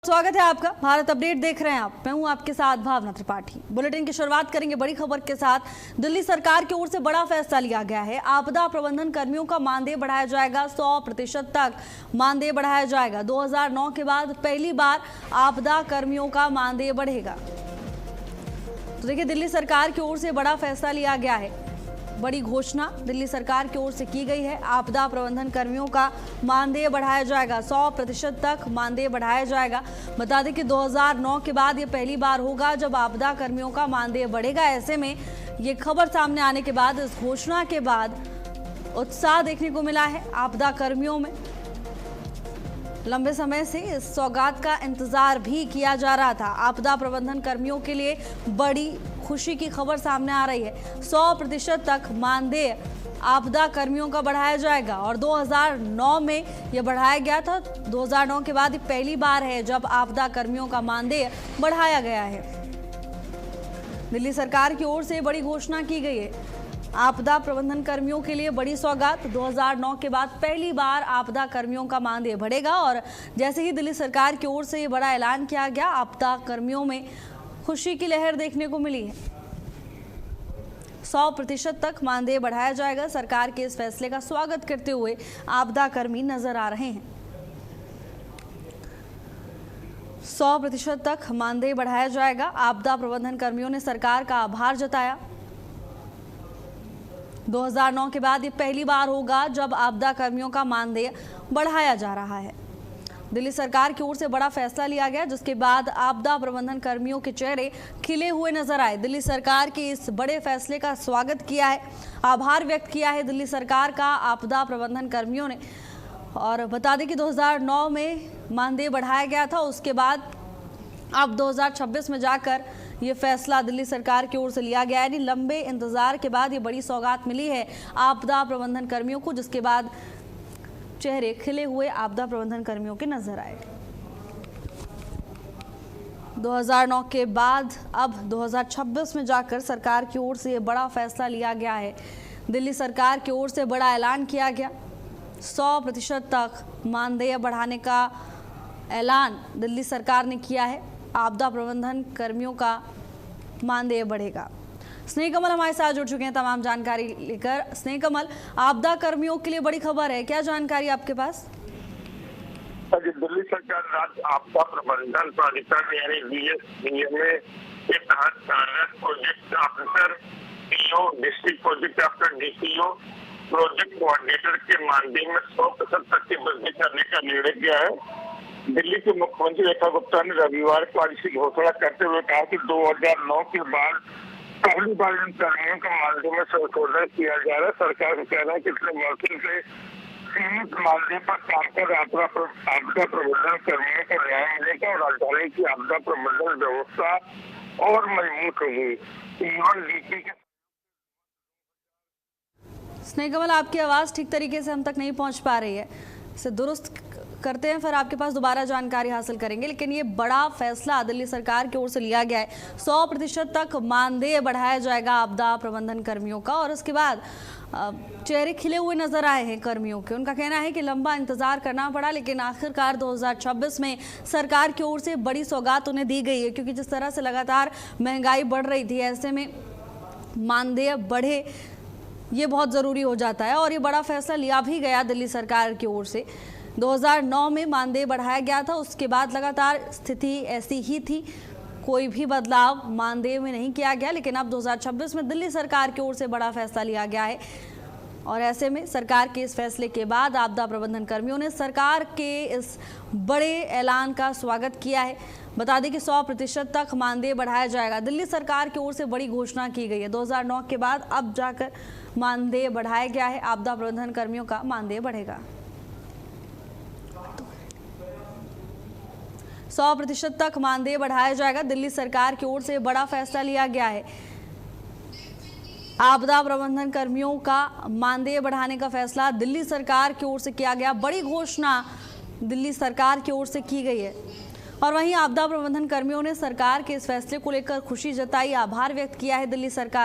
स्वागत है आपका। भारत अपडेट देख रहे हैं आप। मैं हूं आपके साथ भावना त्रिपाठी। बुलेटिन की शुरुआत करेंगे बड़ी खबर के साथ। दिल्ली सरकार की ओर से बड़ा फैसला लिया गया है। आपदा प्रबंधन कर्मियों का मानदेय बढ़ाया जाएगा, 100% तक मानदेय बढ़ाया जाएगा। 2009 के बाद पहली बार आपदा कर्मियों का मानदेय बढ़ेगा। तो देखिए, दिल्ली सरकार की ओर से बड़ा फैसला लिया गया है। बड़ी घोषणा दिल्ली सरकार की ओर से की गई है। आपदा प्रबंधन कर्मियों का मानदेय बढ़ाया जाएगा, 100% तक मानदेय बढ़ाया जाएगा। बता दें कि 2009 के बाद ये पहली बार होगा जब आपदा कर्मियों का मानदेय बढ़ेगा। ऐसे में ये खबर सामने आने के बाद, इस घोषणा के बाद उत्साह देखने को मिला है आपदा कर्मियों में। लंबे समय से इस सौगात का इंतजार भी किया जा रहा था। आपदा प्रबंधन कर्मियों के लिए बड़ी खुशी की खबर सामने आ रही है। 100% तक मानदेय आपदा कर्मियों का बढ़ाया जाएगा और 2009 में यह बढ़ाया गया था। 2009 के बाद पहली बार है जब आपदा कर्मियों का मानदेय बढ़ाया गया है। दिल्ली सरकार की ओर से बड़ी घोषणा की गई है। आपदा प्रबंधन कर्मियों के लिए बड़ी सौगात। 2009 के बाद पहली बार आपदा कर्मियों का मानदेय बढ़ेगा और जैसे ही दिल्ली सरकार की ओर से ये बड़ा ऐलान किया गया, आपदा कर्मियों में खुशी की लहर देखने को मिली है। 100% तक मानदेय बढ़ाया जाएगा। सरकार के इस फैसले का स्वागत करते हुए आपदा कर्मी नजर आ रहे हैं। 100% तक मानदेय बढ़ाया जाएगा। आपदा प्रबंधन कर्मियों ने सरकार का आभार जताया। 2009 के बाद ये पहली बार होगा जब आपदा कर्मियों का मानदेय बढ़ाया जा रहा है। दिल्ली सरकार की ओर से बड़ा फैसला लिया गया, जिसके बाद आपदा प्रबंधन कर्मियों के चेहरे खिले हुए नजर आए। दिल्ली सरकार के इस बड़े फैसले का स्वागत किया है, आभार व्यक्त किया है दिल्ली सरकार का आपदा प्रबंधन कर्मियों ने। और बता दें कि 2009 में मानदेय बढ़ाया गया था, उसके बाद अब 2026 में जाकर ये फैसला दिल्ली सरकार की ओर से लिया गया है। यानी लंबे इंतजार के बाद ये बड़ी सौगात मिली है आपदा प्रबंधन कर्मियों को, जिसके बाद चेहरे खिले हुए आपदा प्रबंधन कर्मियों के नजर आए। 2009 के बाद अब 2026 में जाकर सरकार की ओर से ये बड़ा फैसला लिया गया है। दिल्ली सरकार की ओर से बड़ा ऐलान किया गया। 100% तक मानदेय बढ़ाने का ऐलान दिल्ली सरकार ने किया है। आपदा प्रबंधन कर्मियों का मानदेय बढ़ेगा। स्नेह कमल हमारे साथ जुड़ चुके हैं तमाम जानकारी लेकर। स्नेह कमल, आपदा कर्मियों के लिए बड़ी खबर है, क्या जानकारी आपके पास? दिल्ली सरकार राज्य आपदा प्रबंधन प्राधिकरण यानी DSPA के तहत project officer, PO, district project officer DPO, project coordinator के मानदेय में 100% तक की वृद्धि करने का निर्णय किया है। दिल्ली के मुख्यमंत्री रेखा गुप्ता ने रविवार को आज इसकी घोषणा करते हुए कहा कि 2009 के बाद पहली बार इन कर्मियों का मानदेय में संशोधन किया जा रहा है। सरकार का कहना है कि पिछले वर्षों से सीमित मानदेय पर काम कर आपदा प्रबंधन कर्मियों को न्याय मिलेगा और राजधानी की आपदा प्रबंधन व्यवस्था और मजबूत होगी। स्नेह कमल, आपकी आवाज ठीक तरीके से हम तक नहीं पहुंच पा रही है, इसे दुरुस्त करते हैं, फिर आपके पास दोबारा जानकारी हासिल करेंगे। लेकिन ये बड़ा फैसला दिल्ली सरकार की ओर से लिया गया है। 100% तक मानदेय बढ़ाया जाएगा आपदा प्रबंधन कर्मियों का। और उसके बाद चेहरे खिले हुए नजर आए हैं कर्मियों के। उनका कहना है कि लंबा इंतजार करना पड़ा, लेकिन आखिरकार 2026 में सरकार की ओर से बड़ी सौगात उन्हें दी गई है। क्योंकि जिस तरह से लगातार महंगाई बढ़ रही थी, ऐसे में मानदेय बढ़े ये बहुत ज़रूरी हो जाता है। और ये बड़ा फैसला लिया भी गया दिल्ली सरकार की ओर से। 2009 में मानदेय बढ़ाया गया था, उसके बाद लगातार स्थिति ऐसी ही थी, कोई भी बदलाव मानदेय में नहीं किया गया। लेकिन अब 2026 में दिल्ली सरकार की ओर से बड़ा फैसला लिया गया है। और ऐसे में सरकार के इस फैसले के बाद आपदा प्रबंधन कर्मियों ने सरकार के इस बड़े ऐलान का स्वागत किया है। बता दें कि 100% तक मानदेय बढ़ाया जाएगा। दिल्ली सरकार की ओर से बड़ी घोषणा की गई है। 2009 के बाद अब जाकर मानदेय बढ़ाया गया है। आपदा प्रबंधन कर्मियों का मानदेय बढ़ेगा। 100% तक मानदेय बढ़ाया जाएगा। दिल्ली सरकार की ओर से बड़ा फैसला लिया गया है। आपदा प्रबंधन कर्मियों का मानदेय बढ़ाने का फैसला दिल्ली सरकार की ओर से किया गया। बड़ी घोषणा दिल्ली सरकार की ओर से की गई है। और वहीं आपदा प्रबंधन कर्मियों ने सरकार के इस फैसले को लेकर खुशी जताई, आभार व्यक्त किया है दिल्ली सरकार।